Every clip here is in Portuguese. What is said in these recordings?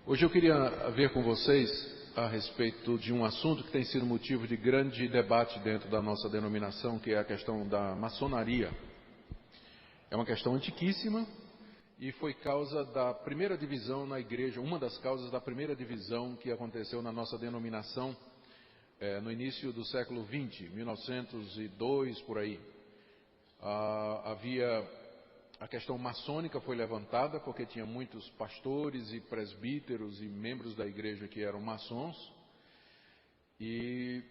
Hoje eu queria ver com vocês a respeito de um assunto que tem sido motivo de grande debate dentro da nossa denominação, que é a questão da maçonaria. É uma questão antiquíssima e foi causa da primeira divisão na igreja, uma das causas da primeira divisão que aconteceu na nossa denominação no início do século XX, 1902, por aí. A questão maçônica foi levantada porque tinha muitos pastores e presbíteros e membros da igreja que eram maçons, e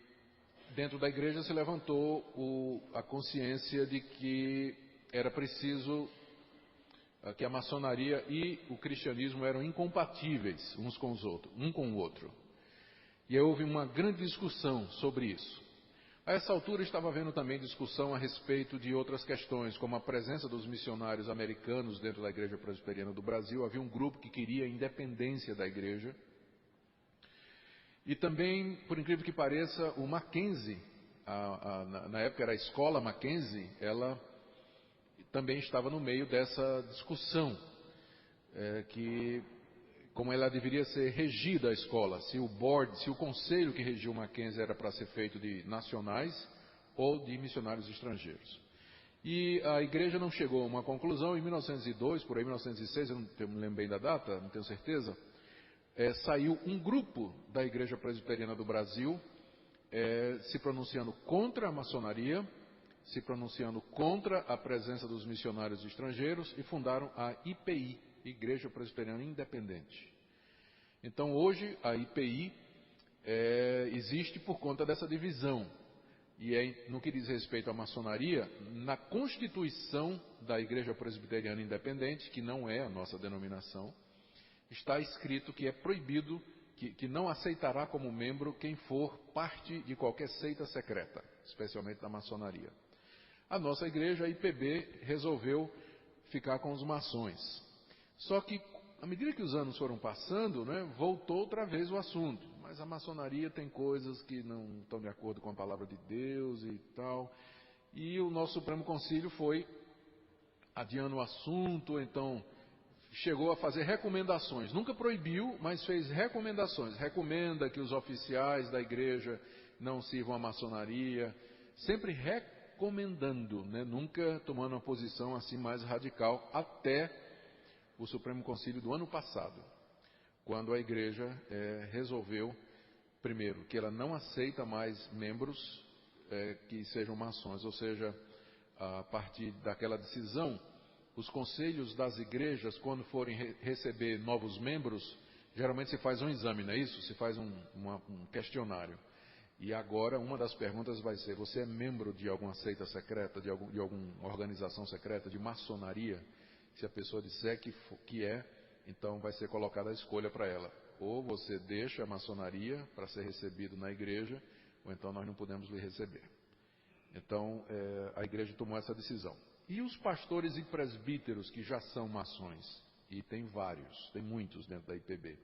dentro da igreja se levantou a consciência de que era preciso que a maçonaria e o cristianismo eram incompatíveis uns com os outros, um com o outro. E aí houve uma grande discussão sobre isso. A essa altura estava havendo também discussão a respeito de outras questões, como a presença dos missionários americanos dentro da Igreja Presbiteriana do Brasil. Havia um grupo que queria a independência da igreja. E também, por incrível que pareça, o Mackenzie, na época era a escola Mackenzie, ela também estava no meio dessa discussão, como ela deveria ser regida a escola, se o conselho que regia o Mackenzie era para ser feito de nacionais ou de missionários estrangeiros. E a igreja não chegou a uma conclusão. Em 1902, por aí 1906, eu não me lembro bem da data, não tenho certeza, saiu um grupo da Igreja Presbiteriana do Brasil se pronunciando contra a maçonaria, se pronunciando contra a presença dos missionários estrangeiros, e fundaram a IPI, Igreja Presbiteriana Independente. Então hoje a IPI existe por conta dessa divisão. E no que diz respeito à maçonaria, na Constituição da Igreja Presbiteriana Independente, que não é a nossa denominação, está escrito que é proibido, que não aceitará como membro quem for parte de qualquer seita secreta, especialmente da maçonaria. A nossa igreja, a IPB, resolveu ficar com os maçons. Só que, à medida que os anos foram passando, voltou outra vez o assunto. Mas a maçonaria tem coisas que não estão de acordo com a palavra de Deus e tal. E o nosso Supremo Concílio foi adiando o assunto, então chegou a fazer recomendações. Nunca proibiu, mas fez recomendações. Recomenda que os oficiais da igreja não sirvam à maçonaria. Sempre recomendando, nunca tomando uma posição assim mais radical, até o Supremo Concílio do ano passado, quando a igreja resolveu, primeiro, que ela não aceita mais membros que sejam maçons, ou seja, a partir daquela decisão, os conselhos das igrejas, quando forem receber novos membros, geralmente se faz um exame, não é isso? Se faz um questionário. E agora uma das perguntas vai ser: você é membro de alguma seita secreta, de alguma organização secreta, de maçonaria? Se a pessoa disser que então vai ser colocada a escolha para ela. Ou você deixa a maçonaria para ser recebido na igreja, ou então nós não podemos lhe receber. Então a igreja tomou essa decisão. E os pastores e presbíteros que já são maçons, e tem vários, tem muitos dentro da IPB.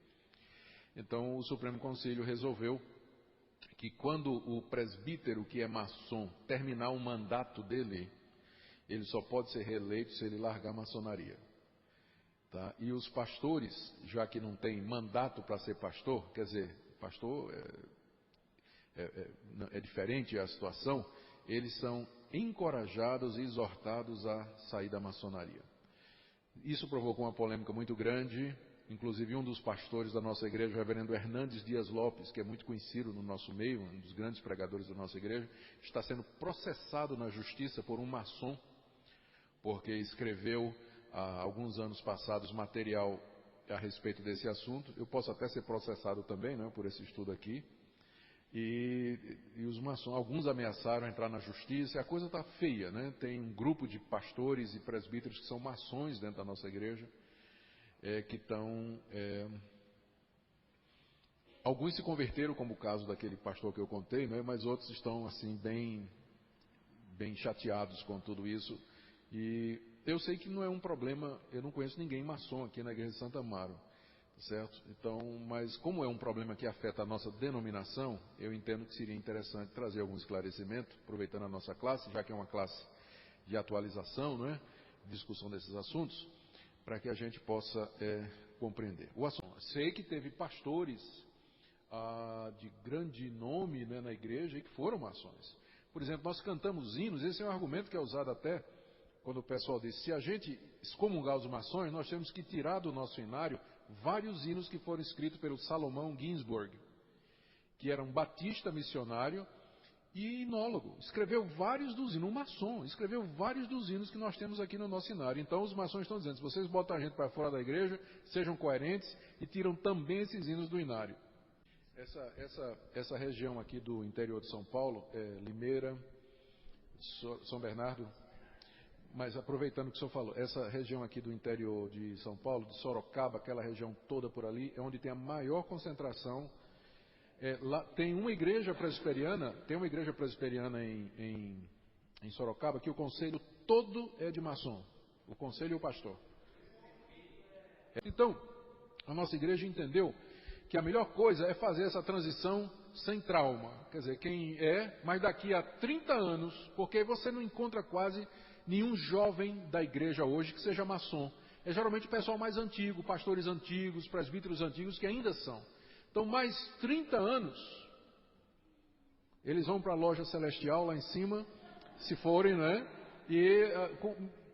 Então o Supremo Concílio resolveu que quando o presbítero que é maçom terminar o mandato dele, ele só pode ser reeleito se ele largar a maçonaria. Tá? E os pastores, já que não tem mandato para ser pastor, quer dizer, pastor é diferente a situação, eles são encorajados e exortados a sair da maçonaria. Isso provocou uma polêmica muito grande. Inclusive um dos pastores da nossa igreja, o reverendo Hernandes Dias Lopes, que é muito conhecido no nosso meio, um dos grandes pregadores da nossa igreja, está sendo processado na justiça por um maçom, porque escreveu há alguns anos passados material a respeito desse assunto. Eu posso até ser processado também, por esse estudo aqui. E os maçons, alguns ameaçaram entrar na justiça, e a coisa está feia, Tem um grupo de pastores e presbíteros que são maçons dentro da nossa igreja, que estão... alguns se converteram, como o caso daquele pastor que eu contei, mas outros estão assim bem chateados com tudo isso. E eu sei que não é um problema, eu não conheço ninguém maçom aqui na igreja de Santa Amaro, certo? Então, mas como é um problema que afeta a nossa denominação, eu entendo que seria interessante trazer algum esclarecimento, aproveitando a nossa classe, já que é uma classe de atualização, discussão desses assuntos, para que a gente possa compreender. O assunto Sei que teve pastores de grande nome, né, na igreja e que foram maçons. Por exemplo, nós cantamos hinos, esse é um argumento que é usado até quando o pessoal diz, se a gente excomungar os maçons, nós temos que tirar do nosso hinário vários hinos que foram escritos pelo Salomão Ginsburg, que era um batista missionário e inólogo. Escreveu vários dos hinos, um maçom, escreveu vários dos hinos que nós temos aqui no nosso hinário. Então os maçons estão dizendo, se vocês botam a gente para fora da igreja, sejam coerentes e tiram também esses hinos do hinário. Essa região aqui do interior de São Paulo, Limeira, São Bernardo, mas aproveitando o que o senhor falou, essa região aqui do interior de São Paulo, de Sorocaba, aquela região toda por ali, é onde tem a maior concentração. Lá tem uma igreja presbiteriana, em Sorocaba, que o conselho todo é de maçom, o conselho e o pastor. Então, a nossa igreja entendeu que a melhor coisa é fazer essa transição sem trauma. Quer dizer, mas daqui a 30 anos, porque você não encontra quase nenhum jovem da igreja hoje que seja maçom. É geralmente o pessoal mais antigo, pastores antigos, presbíteros antigos que ainda são. Então, mais 30 anos, eles vão para a loja celestial lá em cima, se forem, né?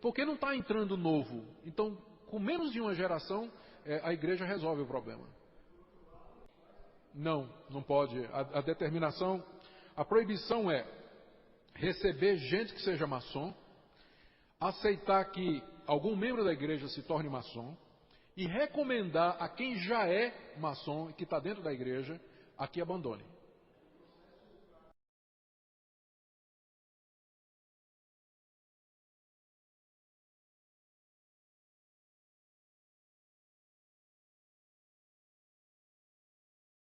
Porque não está entrando novo. Então, com menos de uma geração, a igreja resolve o problema. Não pode. A determinação, a proibição é receber gente que seja maçom, aceitar que algum membro da igreja se torne maçom e recomendar a quem já é maçom e que está dentro da igreja a que abandone.